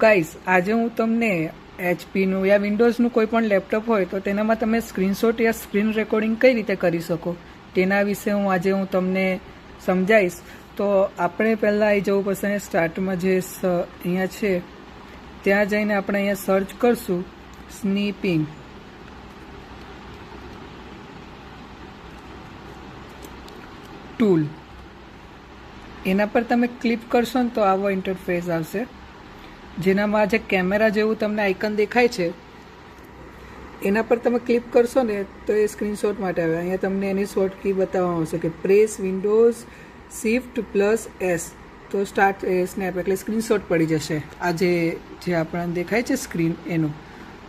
Guys, આજે હું તમને એચપીનું યા વિન્ડોઝનું કોઈ પણ લેપટોપ હોય તો તેનામાં તમે સ્ક્રીનશોટ યા સ્ક્રીન રેકોર્ડિંગ કઈ રીતે કરી શકો તેના વિશે હું તમને સમજાવીશ. તો આપણે પહેલાં આવી જવું પડશે. સ્ટાર્ટમાં જે અહીંયા છે ત્યાં જઈને આપણે અહીંયા સર્ચ કરશું સ્નીપિંગ. ટૂલ એના પર તમે ક્લિક કરશો ને તો આવો ઇન્ટરફેસ આવશે, જેનામાં જે કેમેરા જેવું તમને આઇકન દેખાય છે એના પર તમે ક્લિક કરશો ને તો એ સ્ક્રીનશોટ માટે આવે. અહીંયા તમને એની શોર્ટ કી બતાવવામાં આવશે કે press Windows shift plus S તો સ્ટાર્ટ સ્નેપ એટલે સ્ક્રીનશોટ પડી જશે. આ જે આપણને દેખાય છે સ્ક્રીન એનું.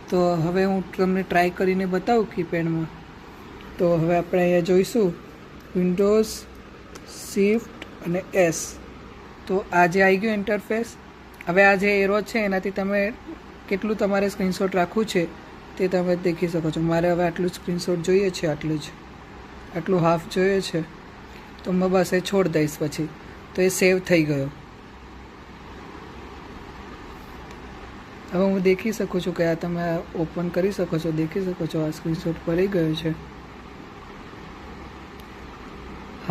તો હવે હું તમને ટ્રાય કરીને બતાવું કીપેડમાં. તો હવે આપણે અહીંયા જોઈશું વિન્ડોઝ શિફ્ટ અને એસ. તો આ જે આવી ગયું ઇન્ટરફેસ. હવે આ જે એરો છે એનાથી તમે કેટલું તમારે સ્ક્રીનશોટ રાખવું છે તે તમે દેખી શકો છો. મારે હવે આટલું સ્ક્રીનશોટ જોઈએ છે, આટલું હાફ જોઈએ છે, તો મેં બસ એ છોડ દઈશ. પછી તો એ સેવ થઈ ગયો. હવે હું દેખી શકું છું કે આ તમે ઓપન કરી શકો છો, દેખી શકો છો આ સ્ક્રીનશોટ પડી ગયો છે.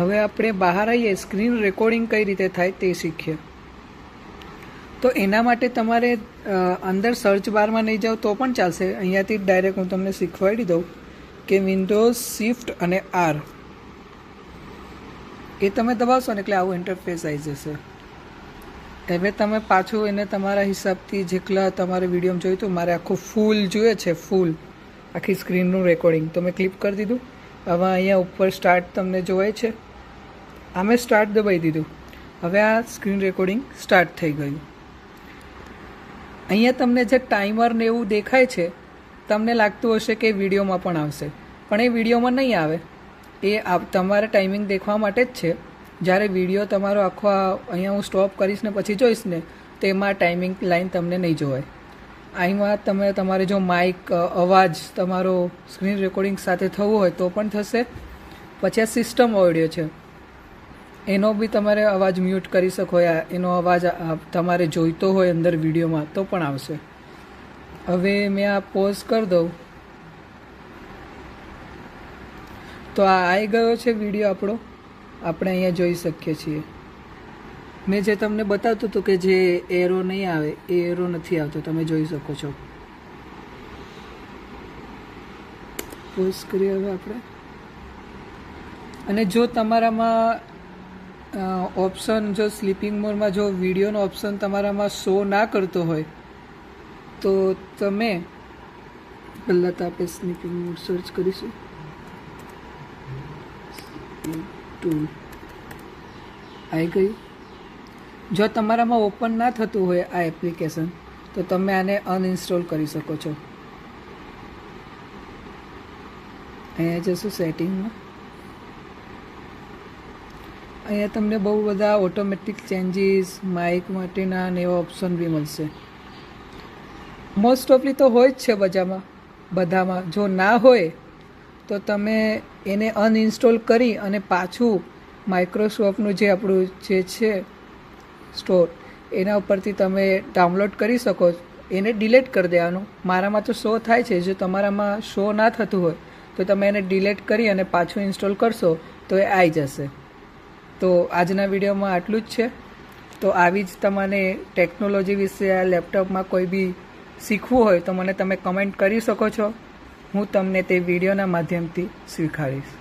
હવે આપણે બહાર આવીએ, સ્ક્રીન રેકોર્ડિંગ કઈ રીતે થાય તે શીખીએ. તો એના માટે તમારે અંદર સર્ચ બારમાં નહીં જાઓ તો પણ ચાલશે. અહીંયાથી ડાયરેક્ટ હું તમને શીખવાડી દઉં કે વિન્ડોઝ શિફ્ટ અને આર એ તમે દબાવશો ને એટલે આવું ઇન્ટરફેસ આવી જશે. હવે તમે પાછું એને તમારા હિસાબથી જેટલા તમારે વિડીયો જોઈતું, મારે આખું ફૂલ જોઈએ છે, ફૂલ આખી સ્ક્રીનનું રેકોર્ડિંગ, તો મેં ક્લિક કરી દીધું. હવે અહીંયા ઉપર સ્ટાર્ટ તમને જોવાય છે, આ મેં સ્ટાર્ટ દબાવી દીધું. હવે આ સ્ક્રીન રેકોર્ડિંગ સ્ટાર્ટ થઈ ગયું. અહીંયા તમને જે ટાઈમર ને એવું દેખાય છે, તમને લાગતું હશે કે વિડીયોમાં પણ આવશે, પણ એ વિડીયોમાં નહીં આવે. એ તમારે ટાઈમિંગ દેખવા માટે જ છે. જ્યારે વિડીયો તમારો આખો અહીંયા હું સ્ટોપ કરીશ ને પછી જોઈશ ને તો એમાં ટાઈમિંગ લાઈન તમને નહીં જોવાય. અહીંમાં તમારે જો માઇક અવાજ તમારો સ્ક્રીન રેકોર્ડિંગ સાથે થવું હોય તો પણ થશે. પછી આ સિસ્ટમ ઓડિયો છે, એનો બી તમારે અવાજ મ્યુટ કરી શકો, એનો અવાજ તમારે જોઈતો હોય અંદર વિડીયોમાં તો પણ આવશે. હવે મેં આ પોઝ કરી દઉં તો આ આવી ગયો છે વિડીયો આપણો, આપણે અહીંયા જોઈ શકીએ છીએ. મેં જે તમને બતાવતું હતું કે જે એરો નહીં આવે એ એરો નથી આવતો, તમે જોઈ શકો છો. પોઝ કરીએ હવે આપણે. અને જો તમારામાં ઓપ્શન, જો સ્લીપિંગ મોડમાં જો વિડીયોનો ઓપ્શન તમારામાં શો ના કરતો હોય તો તમે પહેલાં તો આપણે સ્લીપિંગ મોડ સર્ચ કરીશું. ટૂલ આવી ગયું. જો તમારામાં ઓપન ના થતું હોય આ એપ્લિકેશન તો તમે આને અનઇન્સ્ટોલ કરી શકો છો. અહીંયા જશું સેટિંગમાં. અહીંયા તમને બહુ બધા ઓટોમેટિક ચેન્જીસ, માઇક માટેના ને એવા ઓપ્શન બી મળશે. મોસ્ટ ઓફલી તો હોય જ છે બધામાં. જો ના હોય તો તમે એને અનઇન્સ્ટોલ કરી અને પાછું માઇક્રોસોફ્ટનું જે આપણું જે છે સ્ટોર એના ઉપરથી તમે ડાઉનલોડ કરી શકો. એને ડિલીટ કરી દેવાનું. મારામાં તો શો થાય છે. જો તમારામાં શો ના થતું હોય તો તમે એને ડિલીટ કરી અને પાછું ઇન્સ્ટોલ કરશો તો એ આવી જશે. તો આજના વિડીયોમાં આટલું જ છે. તો આવી જ તમને ટેકનોલોજી વિશે આ લેપટોપમાં કોઈ બી શીખવું હોય તો મને તમે કમેન્ટ કરી શકો છો. હું તમને તે વિડીયોના માધ્યમથી શીખવાડીશ.